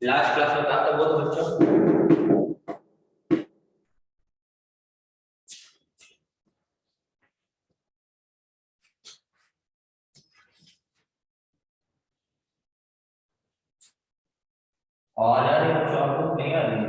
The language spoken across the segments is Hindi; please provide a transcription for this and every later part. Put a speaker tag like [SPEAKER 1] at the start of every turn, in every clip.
[SPEAKER 1] लास्ट क्लास में कहा था वो तो बच्चों। और यार ये बच्चों आपको नहीं आ रही है।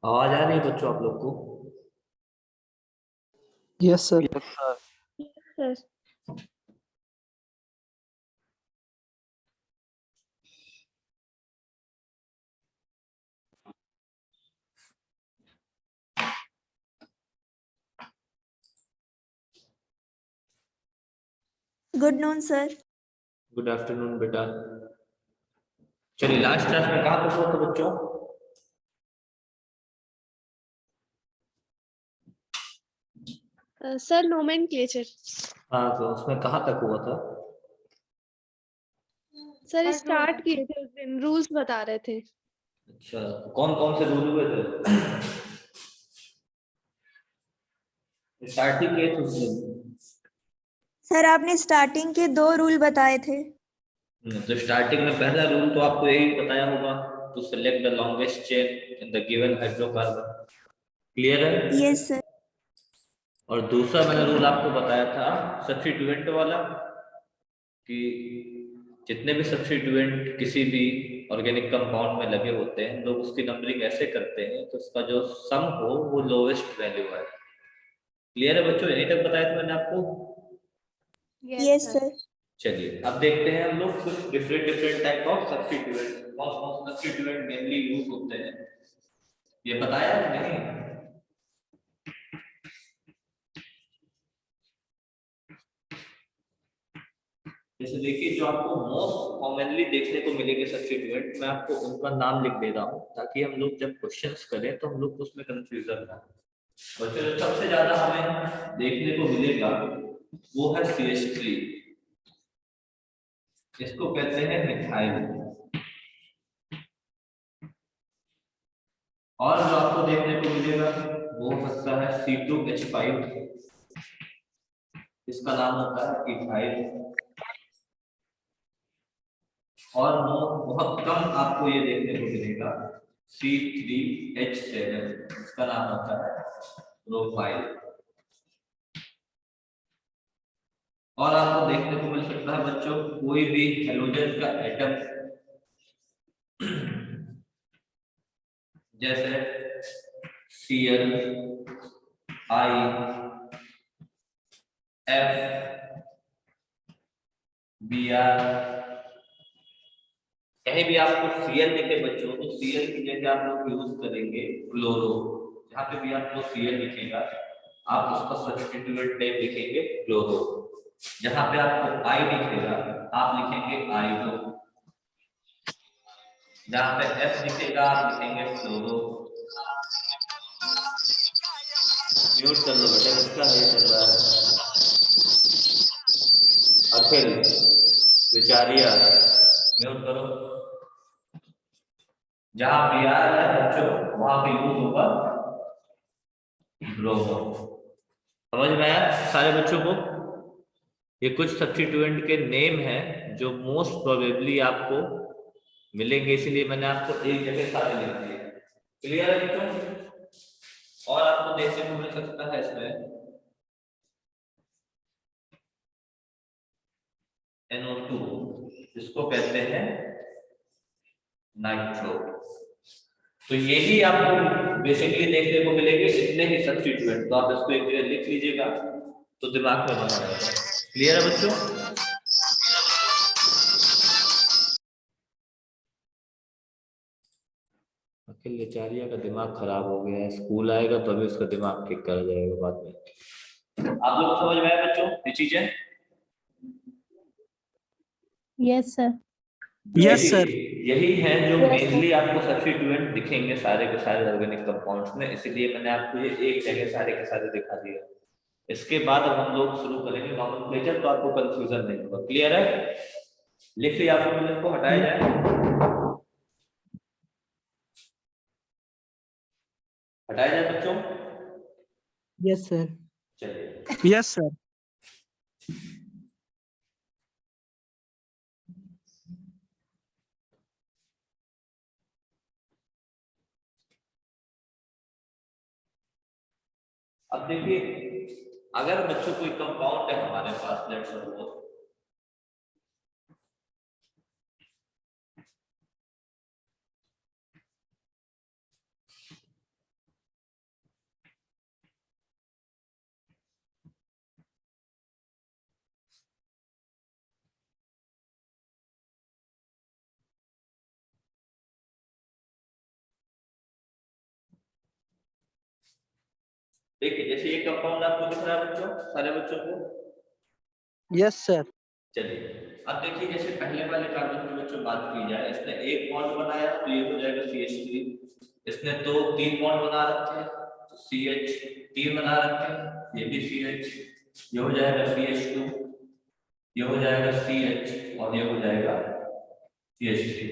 [SPEAKER 1] आवाज आ रही है बच्चों आप लोग को?
[SPEAKER 2] Yes sir.
[SPEAKER 3] Sir
[SPEAKER 4] good noon sir.
[SPEAKER 1] Good afternoon बेटा। चलिए लास्ट क्लास में कहा था वो तो बच्चों।
[SPEAKER 3] Sir nomenclature.
[SPEAKER 1] हाँ तो उसमें कहाँ तक हुआ था?
[SPEAKER 3] सर स्टार्ट किए थे उस दिन, रूल्स बता रहे थे।
[SPEAKER 1] अच्छा, कौन कौन से रूल हुए थे? स्टार्टिंग किए थे उस दिन।
[SPEAKER 4] सर आपने स्टार्टिंग के 2 रूल बताए थे।
[SPEAKER 1] तो स्टार्टिंग में पहला रूल तो आपको यही बताया होगा, to select the longest chain in the given hydrocarbon. Clear है?
[SPEAKER 4] Yes sir.
[SPEAKER 1] और दूसरा मैंने रूल आपको बताया था सब्स्टिट्यूएंट वाला, कि जितने भी सब्स्टिट्यूएंट किसी भी ऑर्गेनिक कंपाउंड में लगे होते हैं, लोग उसकी नंबरिंग ऐसे करते हैं तो उसका जो सम हो वो लोवेस्ट वैल्यू है। क्लियर है बच्चों? यहीं तक बताया था मैंने आपको।
[SPEAKER 4] Yes sir.
[SPEAKER 1] चलिए अब देखते हैं हम लोग कुछ डिफरेंट टाइप ऑफ सब्स्टिट्यूएंट, कौन कौन से सब्स्टिट्यूएंट मेनली यूज होते हैं ये बताया कि नहीं? जैसे देखिए जो आपको मोस्ट कॉमनली देखने को मिलेंगे सब्स्टिट्यूएंट, मैं आपको उनका नाम लिख दे रहा हूँ ताकि हम लोग जब क्वेश्चंस करें तो हम लोग उसमें कंफ्यूजन ना हो। और जो सबसे ज्यादा हमें देखने को मिलेगा वो है CH3, इसको कहते हैं मिथाइल। और जो आपको देखने को मिलेगा वो हो सकता है C2H5, इसका नाम होता है इथाइल। और बहुत कम आपको ये देखने को मिलेगा C3H7, इसका नाम होता है प्रोपाइल। और आपको देखने को मिल सकता है बच्चों कोई भी हेलोजन का एटम, जैसे Cl, I, F, Br, कहीं भी आपको Cl दिखे बच्चों तो Cl की जगह आप लोग यूज करेंगे क्लोरो। जहां पे भी आपको Cl दिखेगा आप उसका सब्स्टिट्यूएंट नेम लिखेंगे क्लोरो। जहां पे आपको I दिखेगा आप लिखेंगे आयोडो। जहां पे F दिखेगा आप लिखेंगे फ्लोरो। म्यूट कर लो बेटा, इसका नहीं चल रहा है। अखिल, विचारिया, म्यूट करो। जहां Br है बच्चों वहां पे यूज होगा ब्रोमो। समझ में आया सारे बच्चों को? ये कुछ सब्स्टिट्यूएंट के नेम हैं जो मोस्ट प्रोबेबली आपको मिलेंगे, इसलिए मैंने आपको एक जगह सारे लिख दिए। क्लियर है बच्चों? और आपको देखने को मिल सकता है इसमें NO2, इसको कहते हैं नाइट्रो। तो यही आपको बेसिकली देखने को मिलेंगे, इतने ही सब्स्टिट्यूएंट। तो आप इसको एक जगह लिख लीजिएगा तो दिमाग में बना रहेगा। क्लियर है बच्चों? अखिल आचार्य का दिमाग खराब हो गया है, स्कूल आएगा तो अभी उसका दिमाग ठीक कर जाएगा बाद में। आप लोग समझ में आए बच्चों ये चीजें?
[SPEAKER 3] Yes sir.
[SPEAKER 2] Yes sir.
[SPEAKER 1] यही है जो मेनली आपको सब्स्टिट्यूएंट दिखेंगे सारे के सारे ऑर्गेनिक कंपाउंड्स में, इसीलिए मैंने आपको ये एक जगह सारे के सारे दिखा दिया। इसके बाद अब हम लोग शुरू करेंगे नॉमेनक्लेचर, तो आपको कंफ्यूजन नहीं होगा। क्लियर है? लिख लिया आपको? मतलब इसको हटाया जाए, हटाया जाए बच्चों?
[SPEAKER 2] Yes sir.
[SPEAKER 1] चलिए,
[SPEAKER 2] यस सर।
[SPEAKER 1] अब देखिए, अगर बच्चों कोई कंपाउंड है हमारे पास, लेट्स सपोज देखिए, जैसे ये कंपाउंड आपको दिख रहा है बच्चों, सारे बच्चों को?
[SPEAKER 2] Yes sir.
[SPEAKER 1] चलिए, अब देखिए जैसे पहले वाले कार्बन की बच्चों बात की जाए, इसने एक बॉन्ड बनाया तो ये हो जाएगा CH3। इसने तो 3 बॉन्ड बना रखे हैं तो CH3 बना रखे हैं, ये भी CH, ये हो जाएगा CH2, ये हो जाएगा CH और ये हो जाएगा CH3।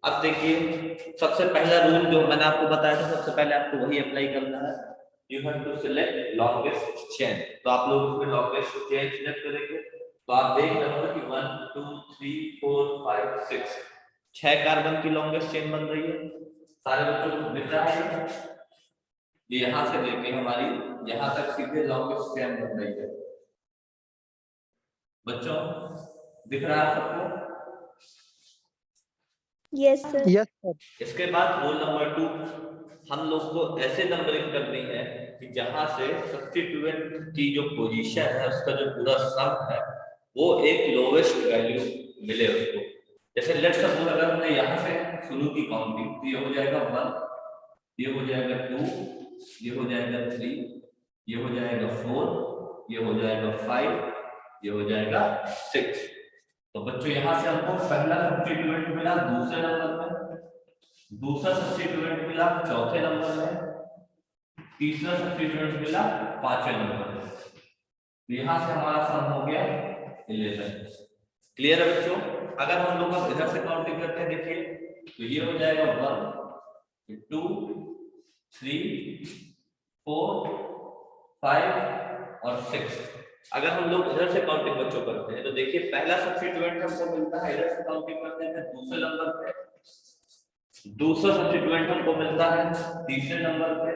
[SPEAKER 1] अब देखिए, सबसे पहला रूल जो मैंने आपको बताया था, सबसे पहले आपको वही अप्लाई करना है। You have to select longest chain. तो आप लोग उसमें लॉन्गेस्ट चेन सिलेक्ट करेंगे, तो आप देख रहे होंगे कि 1 2 3 4 5 6 6 कार्बन की लॉन्गेस्ट चेन बन रही है। सारे बच्चों को दिख रहा है? ये यहां से लेके हमारी यहां तक सीधे लॉन्गेस्ट चेन बन रही है। बच्चों दिख रहा है सबको?
[SPEAKER 4] Yes sir.
[SPEAKER 2] Yes sir.
[SPEAKER 1] इसके बाद रूल नंबर 2, हम लोग को ऐसे नंबरिंग करनी है कि जहां से सब्स्टिट्यूएंट की जो पोजीशन है, उसका जो पूरा सम है, वो एक लोवेस्ट वैल्यू मिले उसको। जैसे लेट्स सपोज अगर हमने यहाँ से शुरू की काउंटिंग, तो ये हो जाएगा 1, ये हो जाएगा 2, ये हो जाएगा 3, ये हो जाएगा 4, ये हो जाएगा 5, ये हो जाएगा 6। तो बच्चों यहाँ से हमको पहला सब्स्टिट्यूएंट मिला दूसरे नंबर में, दूसरा सब्स्टिट्यूएंट मिला चौथे नंबर में, तीसरा सब्स्टिट्यूएंट मिला पांचवें नंबर में। तो यहाँ से हमारा सम हो गया 11। क्लियर है बच्चों? अगर हम लोग अब इधर से काउंटिंग करते हैं, देखिए तो ये हो जाएगा 1 2 3 4 5 और 6। अगर हम लोग इधर से काउंटिंग बच्चों करते हैं, तो देखिए पहला सब्स्टिट्यूएंट हमको मिलता है, इधर से काउंटिंग करते हैं दूसरे नंबर पे, दूसरा सब्स्टिट्यूएंट हमको मिलता है तीसरे नंबर पे,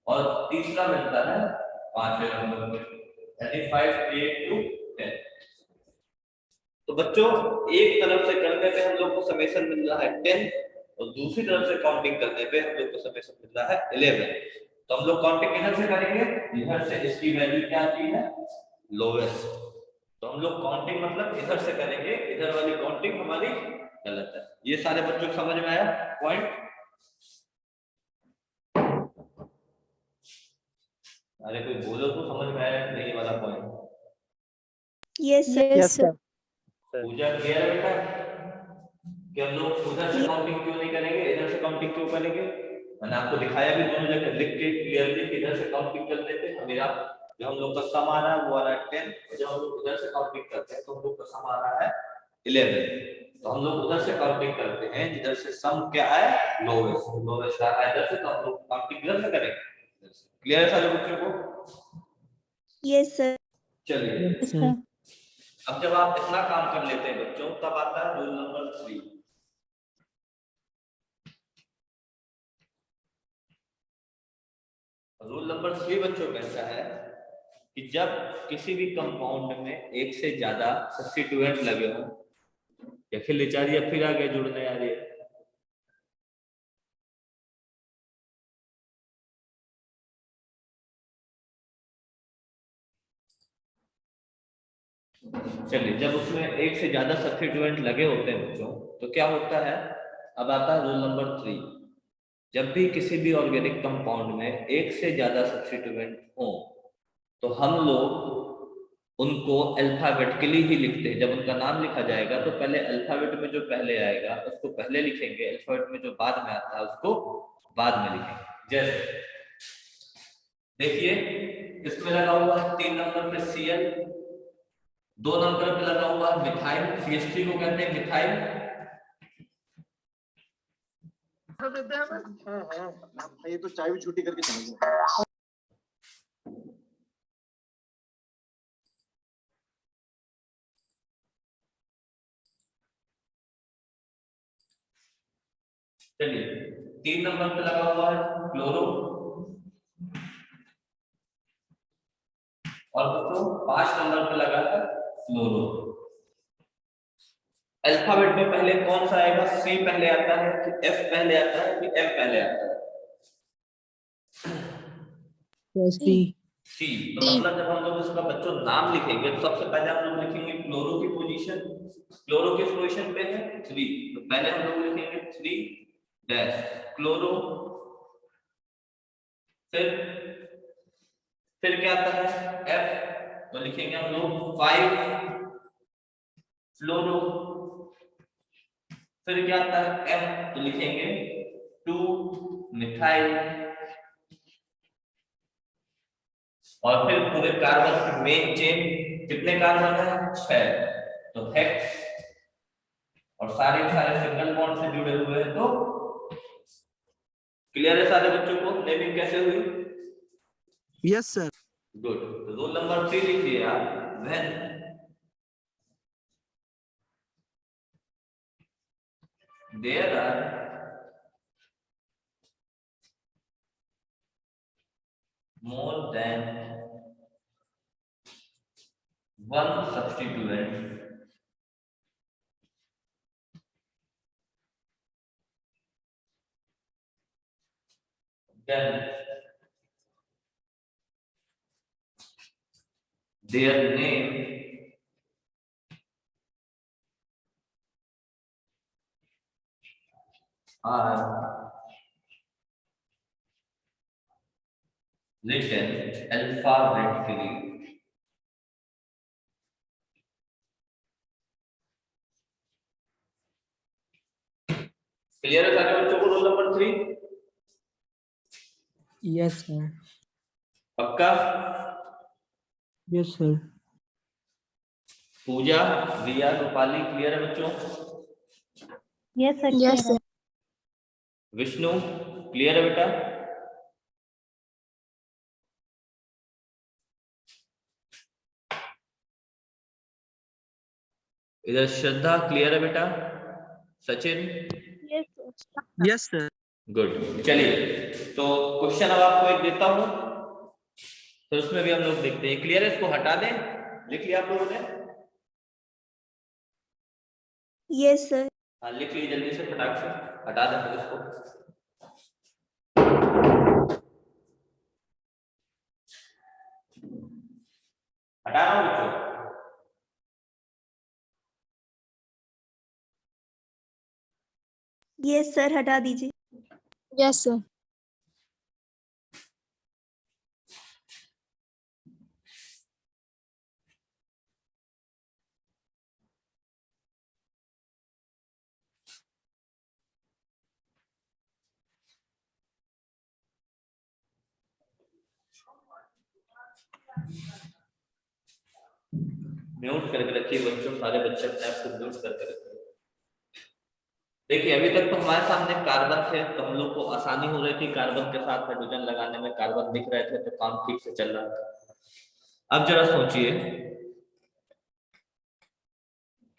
[SPEAKER 1] और तीसरा मिलता है पांचवें नंबर पे, यानी 5 8 2 10। तो बच्चों एक तरफ से करने पे हम लोग को समेशन मिल रहा है 10, और दूसरी तरफ से काउंटिंग करने पे हम लोग को समेशन मिल रहा है 11। तो हम लोग काउंटिंग किधर से करेंगे? इधर से। इसकी वैल्यू क्या आती है? लोवेस्ट। तो हम लोग काउंटिंग मतलब इधर से करेंगे, इधर वाली काउंटिंग हमारी गलत है। ये सारे बच्चों को समझ में आया पॉइंट? अरे कोई बोलो तो समझ में आया नहीं ये वाला point?
[SPEAKER 4] Yes sir.
[SPEAKER 2] Yes sir.
[SPEAKER 1] Pooja clear है बेटा कि हम लोग उधर से काउंटिंग क्यों नहीं करेंगे, इधर से काउंटिंग क्यों करेंगे? मैंने आपको दिखाया भी दोनों जगह लिख के क्लियरली कि इधर से काउंटिंग करने पे हमें जो हम लोग का सम आ रहा है वो आ रहा है 10, और जब हम लोग उधर से काउंटिंग करते हैं तो हम लोग का सम आ रहा है 11। तो हम लोग उधर से काउंटिंग करते हैं जिधर से सम क्या है? लोवेस्ट। लोवेस्ट आ रहा है इधर से, तो हम लोग काउंटिंग इधर से करेंगे। क्लियर है सारे बच्चों को?
[SPEAKER 4] Yes sir.
[SPEAKER 1] चलिए, अब जब आप इतना काम कर लेते हैं बच्चों, तब आता है रूल नंबर 3। रूल नंबर 3 बच्चों कैसा है कि जब किसी भी कंपाउंड में एक से ज्यादा सब्स्टिट्यूएंट लगे हो, या फिर लिचारी फिर आगे जुड़ने आ रही है, चलिए जब उसमें एक से ज्यादा सब्स्टिट्यूएंट लगे होते हैं बच्चों, तो क्या होता है? अब आता है रूल नंबर 3। जब भी किसी भी ऑर्गेनिक कंपाउंड में एक से ज्यादा सब्स्टिट्यूएंट हो, तो हम लोग उनको अल्फाबेटिकली ही लिखते हैं। जब उनका नाम लिखा जाएगा तो पहले अल्फाबेट में जो पहले आएगा उसको पहले लिखेंगे, अल्फाबेट में जो बाद में आता है उसको बाद में लिखेंगे। जैसे देखिए इसमें लगा हुआ है 3 नंबर पे Cl, 2 नंबर पे लगा हुआ है मिथाइल, CH3 को कहते हैं मिथाइल।
[SPEAKER 5] ये तो चाय भी छुट्टी करके चले गए।
[SPEAKER 1] चलिए 3 नंबर पे लगा हुआ है क्लोरो, और दोस्तों 5 नंबर पे लगा है फ्लोरो। अल्फाबेट में पहले कौन सा आएगा? सी पहले आता है कि एफ पहले आता है कि एम पहले आता है?
[SPEAKER 2] सी।
[SPEAKER 1] सी। तो मतलब जब हम लोग इसका बच्चों नाम लिखेंगे तो सबसे पहले हम लोग लिखेंगे क्लोरो की पोजीशन। क्लोरो किस पोजीशन पे है? 3। तो पहले हम लोग लिखेंगे 3 डैश क्लोरो, फिर क्या आता है? एफ। तो लिखेंगे हम लोग 5 फ्लोरो, फिर क्या आता है? एम। तो लिखेंगे 2 मिथाइल, और फिर पूरे कार्बन की मेन चेन कितने कार्बन है? 6। तो हेक्स, और सारे सिंगल बॉन्ड से जुड़े हुए हैं। तो क्लियर है सारे बच्चों को नेमिंग कैसे हुई?
[SPEAKER 2] Yes sir.
[SPEAKER 1] गुड। तो रूल नंबर 3 लिखिए आप। When there are more than one substituent, then their name are written alphabetically. Clear है सारे बच्चों को रूल नंबर 3?
[SPEAKER 2] Yes sir.
[SPEAKER 1] पक्का?
[SPEAKER 2] Yes sir.
[SPEAKER 1] Pooja, Riya, Rupali clear है बच्चों?
[SPEAKER 4] Yes sir.
[SPEAKER 3] Yes sir.
[SPEAKER 1] Vishnu clear है बेटा? इधर श्रद्धा क्लियर है बेटा? सचिन?
[SPEAKER 2] Yes sir.
[SPEAKER 1] गुड। चलिए तो क्वेश्चन अब आपको एक देता हूं, तो उसमें भी हम लोग देखते हैं। क्लियर है? इसको हटा दें? लिख लिया आप लोगों ने?
[SPEAKER 4] Yes sir.
[SPEAKER 1] हाँ लिख लीजिए जल्दी से, फटाक से हटा दें फिर इसको। हटा रहा हूं बच्चों?
[SPEAKER 4] यस सर, हटा दीजिए।
[SPEAKER 3] Yes sir.
[SPEAKER 1] म्यूट करके रखिए बच्चों, सारे बच्चे अपने आप को म्यूट करके रखिए। देखिए अभी तक तो हमारे सामने कार्बन थे, तो हम लोग को आसानी हो रही थी कार्बन के साथ हाइड्रोजन लगाने में, कार्बन दिख रहे थे तो काम ठीक से चल रहा था। अब जरा सोचिए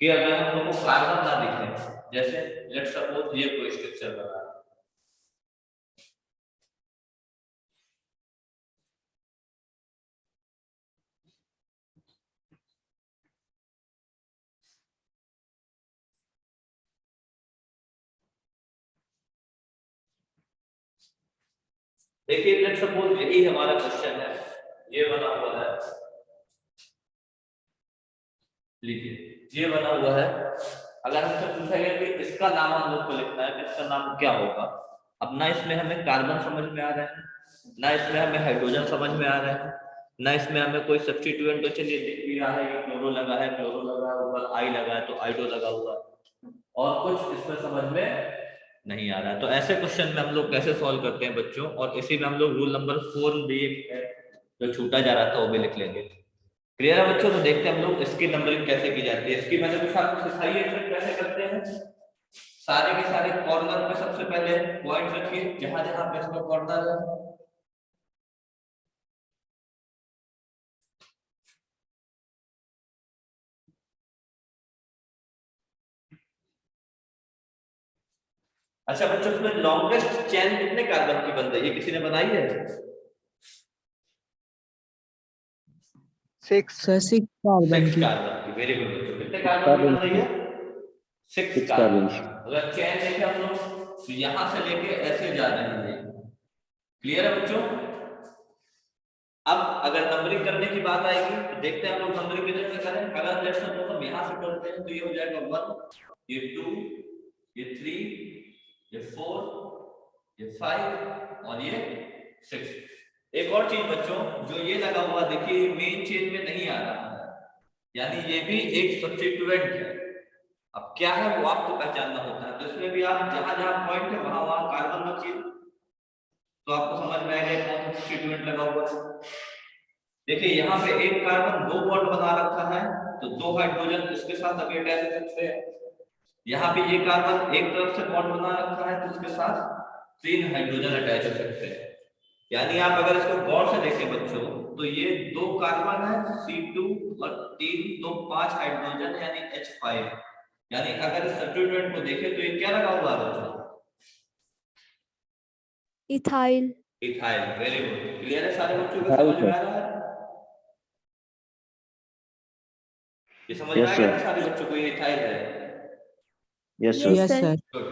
[SPEAKER 1] कि अगर हम लोग को कार्बन ना दिखे, जैसे लेट्स सपोज ये कोई स्ट्रक्चर बना है, देखिए लेट्स सपोज यही हमारा क्वेश्चन है, ये बना हुआ है, लीजिए ये बना हुआ है। अगर हमसे पूछा गया कि इसका नाम हम लोग को लिखना है तो इसका नाम क्या होगा? अब ना इसमें हमें कार्बन समझ में आ रहा है, ना इसमें हमें हाइड्रोजन समझ में आ रहा है, ना इसमें हमें कोई सब्स्टिट्यूएंट, तो चलिए दिख भी रहा है कि क्लोरो लगा है, क्लोरो लगा है, ऊपर आई लगा है तो आइडो लगा हुआ है, और कुछ इसमें समझ में नहीं आ रहा है। तो ऐसे क्वेश्चन में हम लोग कैसे सॉल्व करते हैं बच्चों? और इसी में हम लोग रूल नंबर 4 भी है, जो छूटा जा रहा था वो भी लिख लेंगे। क्लियर है बच्चों? तो देखते हैं हम लोग इसकी नंबरिंग कैसे की जाती है। इसकी मैंने कुछ आपको सिखाई है ट्रिक कैसे करते हैं। सारे के सारे कॉर्नर पे सबसे पहले पॉइंट रखिए जहां जहां पे इसका कॉर्नर है। अच्छा बच्चों, इसमें लॉन्गेस्ट चेन कितने कार्बन की बन रही है, किसी ने बनाई है?
[SPEAKER 2] 6 सर, 6 कार्बन
[SPEAKER 1] 6
[SPEAKER 2] की।
[SPEAKER 1] कार्बन की। वेरी गुड बच्चों, कितने कार्बन की बन रही है? 6 कार्बन। अगर चेन देखें हम लोग तो यहां से लेके ऐसे जा रही है। क्लियर है बच्चों? अब अगर नंबरिंग करने की बात आएगी तो देखते हैं हम लोग नंबरिंग किधर से करें। अगर लेट्स सपोज हम यहां से करते हैं तो ये हो जाएगा 1, ये 2, ये 3, ये 4, ये 5 और ये 6। एक और चीज बच्चों, जो ये लगा हुआ देखिए मेन चेन में नहीं आ रहा है, यानी ये भी एक सब्स्टिट्यूएंट है। अब क्या है वो आपको पहचानना होता है। तो इसमें भी आप जहां जहां पॉइंट है वहां वहां कार्बन रखिए तो आपको समझ में आएगा कौन सा सब्स्टिट्यूएंट लगा हुआ है। देखिए यहाँ पे एक कार्बन 2 बॉन्ड बना रखा है तो 2 हाइड्रोजन इसके साथ अभी अटैच हो सकते हैं। यहाँ पे ये कार्बन एक तरफ से बॉन्ड बना रखा है तो उसके साथ 3 हाइड्रोजन अटैच हो सकते हैं। यानी आप अगर इसको गौर से देखें बच्चों तो ये 2 कार्बन है C2 और 3 तो 5 हाइड्रोजन यानी H5। यानी अगर इस सब्स्टिट्यूएंट को देखें तो ये क्या लगा हुआ है बच्चों?
[SPEAKER 3] Ethyl.
[SPEAKER 1] Ethyl. Very good. Clear है सारे बच्चों को? समझ में आ रहा है? ये समझ में आ गया सारे बच्चों को ये इथाइल है?
[SPEAKER 2] Yes sir.
[SPEAKER 1] गुड।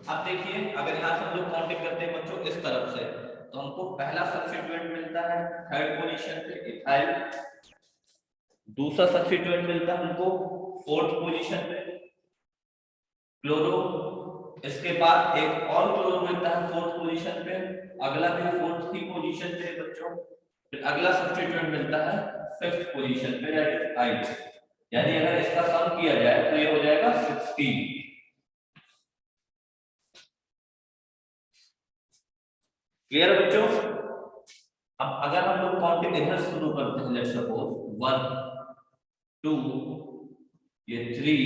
[SPEAKER 1] अब देखिए अगर यहाँ से हम लोग काउंटिंग करते हैं बच्चों इस तरफ से तो हमको पहला सब्स्टिट्यूएंट मिलता है 3rd पोजीशन पे इथाइल। दूसरा सब्स्टिट्यूएंट मिलता है हमको 4th पोजीशन पे क्लोरो। इसके बाद एक और क्लोरो मिलता है 4th पोजीशन पे, अगला भी 4th ही पोजीशन पे बच्चों। फिर अगला सब्स्टिट्यूएंट मिलता है 5th पोजीशन पे दैट इज आई। यानी अगर इसका सम किया जाए तो ये हो जाएगा 16। क्लियर बच्चों? अब अगर हम लोग काउंटिंग इधर शुरू करते हैं लेट्स सपोज 1 2 ये 3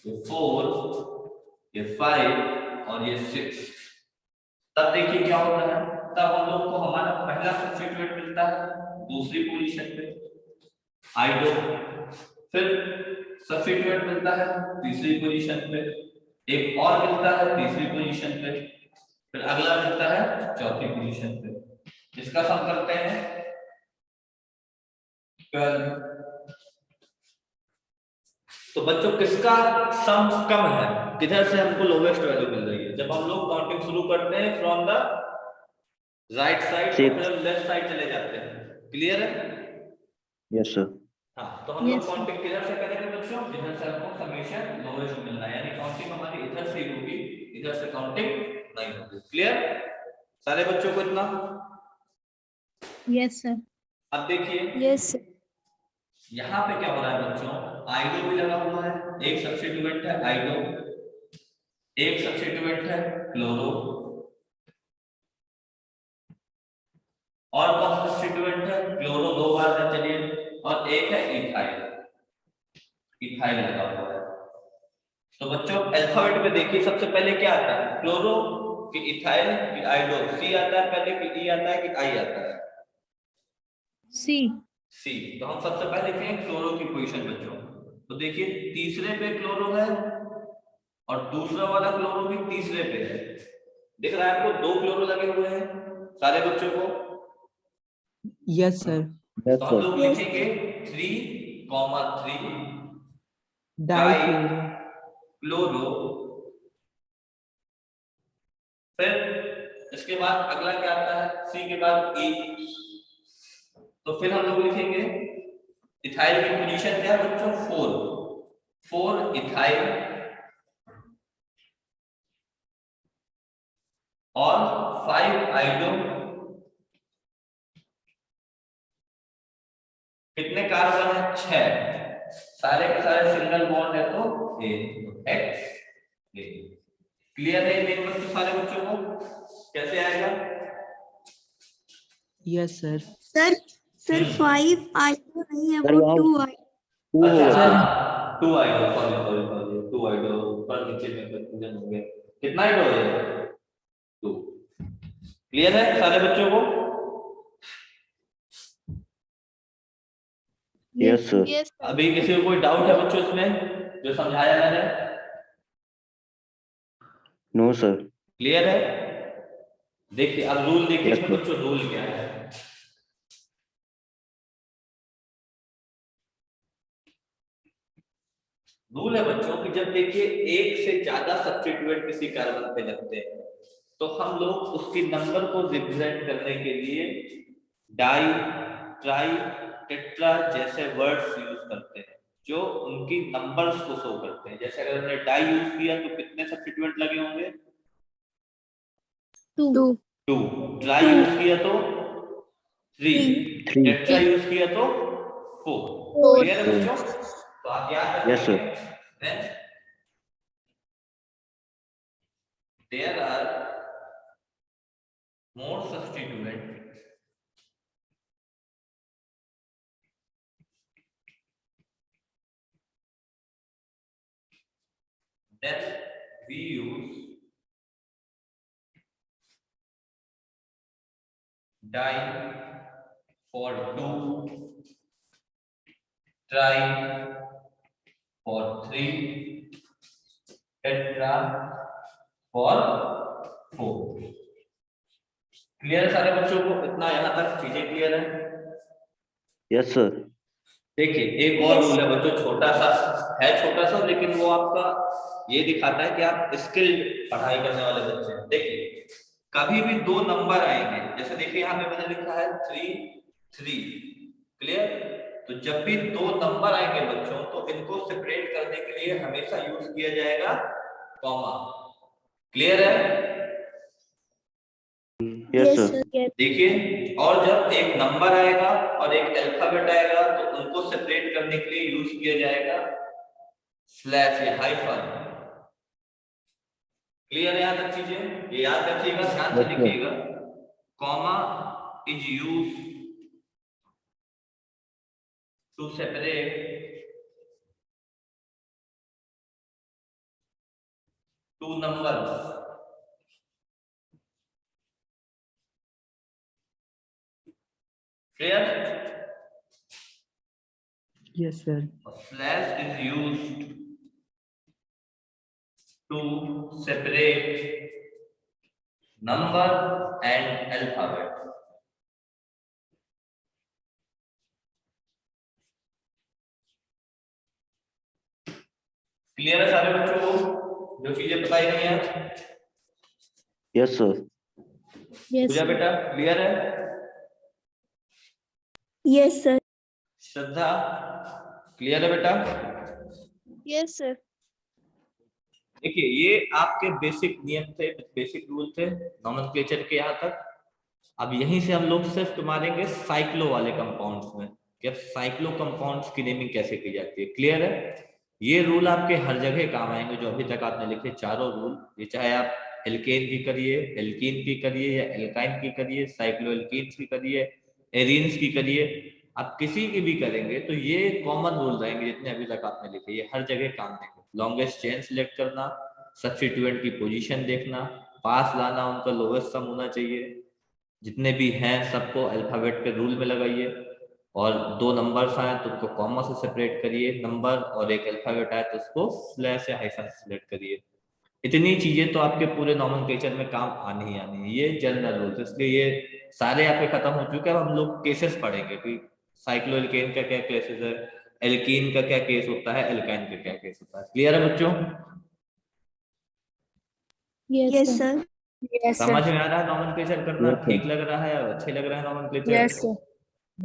[SPEAKER 1] ये 4 ये 5 और ये 6, तब देखिए क्या होता है। तब हम लोग को हमारा पहला सब्स्टिट्यूएंट मिलता है दूसरी पोजीशन पे आइडो। फिर सब्स्टिट्यूएंट मिलता है तीसरी पोजीशन पे, एक और मिलता है तीसरी पोजीशन पे, फिर अगला मिलता है चौथी पोजीशन पे। इसका सम करते हैं 12। तो बच्चों किसका सम कम है, किधर से हमको लोवेस्ट वैल्यू मिल रही है? जब हम लोग काउंटिंग शुरू करते हैं फ्रॉम द राइट साइड तो फिर हम लेफ्ट साइड चले जाते हैं। क्लियर है?
[SPEAKER 6] Yes sir.
[SPEAKER 1] हाँ, तो हम लोग काउंटिंग किधर से करेंगे बच्चों? जिधर से हमको समेशन लोवेस्ट मिलना है, यानी काउंटिंग हमारी इधर से ही होगी, इधर से काउंटिंग नहीं होगी। क्लियर सारे बच्चों को इतना?
[SPEAKER 3] Yes sir.
[SPEAKER 1] अब देखिए
[SPEAKER 3] यस।
[SPEAKER 1] यहाँ पे क्या हो रहा है बच्चों, आइडो भी लगा हुआ है, एक सब्स्टिट्यूएंट है आइडो, एक सब्स्टिट्यूएंट है क्लोरो, और कौन सा सब्स्टिट्यूएंट है? क्लोरो 2 बार है चलिए, और एक है इथाइल। इथाइल लगा हुआ है। तो बच्चों अल्फाबेट में देखिए सबसे पहले क्या आता है? क्लोरो कि इथाइल कि आइडो? सी आता है पहले कि ई आता है कि आई आता है?
[SPEAKER 3] सी।
[SPEAKER 1] सी। तो हम सबसे पहले देखें क्लोरो की पोजीशन बच्चों। तो देखिए तीसरे पे क्लोरो है और दूसरा वाला क्लोरो भी तीसरे पे है। दिख रहा है आपको? 2 क्लोरो लगे हुए हैं सारे बच्चों को।
[SPEAKER 2] Yes sir.
[SPEAKER 1] तो हम लोग लिखेंगे 3,3
[SPEAKER 2] डाइक्लोरो।
[SPEAKER 1] क्लोरो। फिर इसके बाद अगला क्या आता है? सी के बाद ई। तो फिर हम लोग लिखेंगे इथाइल की पोजीशन क्या है बच्चों? 4 इथाइल और 5 आइडो। कितने कार्बन है? 6। सारे के सारे सिंगल बॉन्ड है तो एक्स। क्लियर है मेरे बच्चों? सारे बच्चों को कैसे आएगा?
[SPEAKER 2] Yes sir.
[SPEAKER 4] सर सर 5 आई तो नहीं है,
[SPEAKER 6] सर,
[SPEAKER 4] वो
[SPEAKER 6] वहाँ
[SPEAKER 4] 2 आई।
[SPEAKER 6] टू
[SPEAKER 1] अच्छा
[SPEAKER 6] होगा
[SPEAKER 2] सर।
[SPEAKER 1] हाँ 2 आइडो सॉरी सॉरी सॉरी 2 आइडो ऊपर नीचे में कंफ्यूजन हो गया। कितना आइडो है 2। क्लियर है सारे बच्चों को?
[SPEAKER 6] Yes sir.
[SPEAKER 3] Yes sir.
[SPEAKER 1] अभी किसी को कोई डाउट है बच्चों इसमें जो समझाया मैंने?
[SPEAKER 6] No sir.
[SPEAKER 1] क्लियर है? देखिए अब रूल देखिए
[SPEAKER 6] यस
[SPEAKER 1] इसमें
[SPEAKER 6] सर।
[SPEAKER 1] बच्चों रूल क्या है। रूल है बच्चों कि जब देखिए एक से ज्यादा सब्स्टिट्यूएंट किसी कार्बन पे लगते हैं तो हम लोग उसकी नंबर को रिप्रेजेंट करने के लिए डाई ट्राई टेट्रा जैसे वर्ड्स यूज करते हैं जो उनकी नंबर्स को शो करते हैं। जैसे अगर हमने डाई यूज किया तो कितने सब्स्टिट्यूएंट लगे होंगे?
[SPEAKER 3] 2
[SPEAKER 1] 2। ट्राई यूज किया तो 3।
[SPEAKER 6] 3।
[SPEAKER 1] टेट्रा यूज किया तो 4।
[SPEAKER 3] 4
[SPEAKER 1] क्लियर है बच्चों? तो आप याद
[SPEAKER 6] यस
[SPEAKER 1] रखेंगे
[SPEAKER 6] sir.
[SPEAKER 1] then there are more substituent then we use die for 2, try for 3, tetra for 4। Clear है सारे बच्चों को? इतना यहाँ तक चीजें क्लियर है?
[SPEAKER 6] Yes sir.
[SPEAKER 1] देखिए एक और रूल है बच्चों, छोटा सा लेकिन वो आपका ये दिखाता है कि आप स्किल्ड पढ़ाई करने वाले बच्चे हैं। देखिए कभी भी 2 नंबर आएंगे, जैसे देखिए यहाँ पे मैंने लिखा है 3 3। क्लियर? तो जब भी 2 नंबर आएंगे बच्चों तो इनको सेपरेट करने के लिए हमेशा यूज किया जाएगा कॉमा। क्लियर है?
[SPEAKER 6] Yes sir.
[SPEAKER 1] देखिए और जब एक नंबर आएगा और एक अल्फाबेट आएगा तो उनको सेपरेट करने के लिए यूज किया जाएगा स्लैश या हाइफन। क्लियर है यहाँ तक चीजें? ये याद रखिएगा, ध्यान से
[SPEAKER 6] यस सर।
[SPEAKER 1] लिखिएगा। Comma is use to separate 2 numbers. Clear?
[SPEAKER 2] Yes sir.
[SPEAKER 1] Slash is used to separate number and alphabet। Clear है सारे बच्चों को जो चीजें बताई गई हैं?
[SPEAKER 6] Yes sir.
[SPEAKER 1] पूजा बेटा क्लियर है?
[SPEAKER 4] Yes sir.
[SPEAKER 1] श्रद्धा क्लियर है बेटा?
[SPEAKER 3] Yes sir.
[SPEAKER 1] देखिए ये आपके बेसिक नियम थे, बेसिक रूल थे नॉमेनक्लेचर के यहाँ तक। अब यहीं से हम लोग शिफ्ट मारेंगे साइक्लो वाले कंपाउंड्स में कि अब साइक्लो कंपाउंड्स की नेमिंग कैसे की जाती है। क्लियर है? ये रूल आपके हर जगह काम आएंगे जो अभी तक आपने लिखे चारों रूल। ये चाहे आप एल्केन की करिए, एल्कीन की करिए या एल्काइन की करिए, साइक्लो एल्कीन्स की करिए, एरीन्स की करिए, आप किसी की भी करेंगे तो ये कॉमन रूल रहेंगे जितने अभी तक आपने लिखे, ये हर जगह काम देंगे। लॉन्गेस्ट चेन सिलेक्ट करना, सब्स्टिट्यूएंट की पोजीशन देखना, पास लाना, उनका लोवेस्ट सम होना चाहिए, जितने भी हैं सबको अल्फाबेट के रूल में लगाइए, और 2 नंबर्स आए तो उनको कॉमा से सेपरेट करिए नंबर, और एक अल्फाबेट आए तो उसको स्लैश या हाइफन से सिलेक्ट करिए। इतनी चीजें तो आपके पूरे नॉमेनक्लेचर में काम आनी ही आनी है। ये जनरल रूल्स, इसलिए ये सारे आपके खत्म हो चुके हैं। अब हम लोग केसेस पढ़ेंगे कि साइक्लो एल्केन का क्या केसेस है, एल्कीन का क्या केस होता है, एल्काइन का क्या केस होता है। क्लियर है बच्चों?
[SPEAKER 4] Yes sir.
[SPEAKER 1] समझ में आ रहा है नॉमेनक्लेचर करना?
[SPEAKER 6] Yes, sir.
[SPEAKER 1] ठीक लग रहा है? अच्छे लग रहा है nomenclature?
[SPEAKER 6] Yes sir.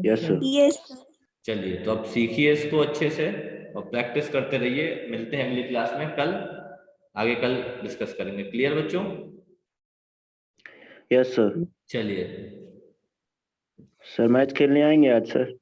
[SPEAKER 4] Yes sir.
[SPEAKER 1] चलिए तो अब सीखिए इसको अच्छे से और प्रैक्टिस करते रहिए। मिलते हैं अगली क्लास में कल, आगे कल डिस्कस करेंगे। क्लियर बच्चों?
[SPEAKER 6] Yes sir.
[SPEAKER 1] चलिए
[SPEAKER 6] सर मैच खेलने आएंगे आज सर?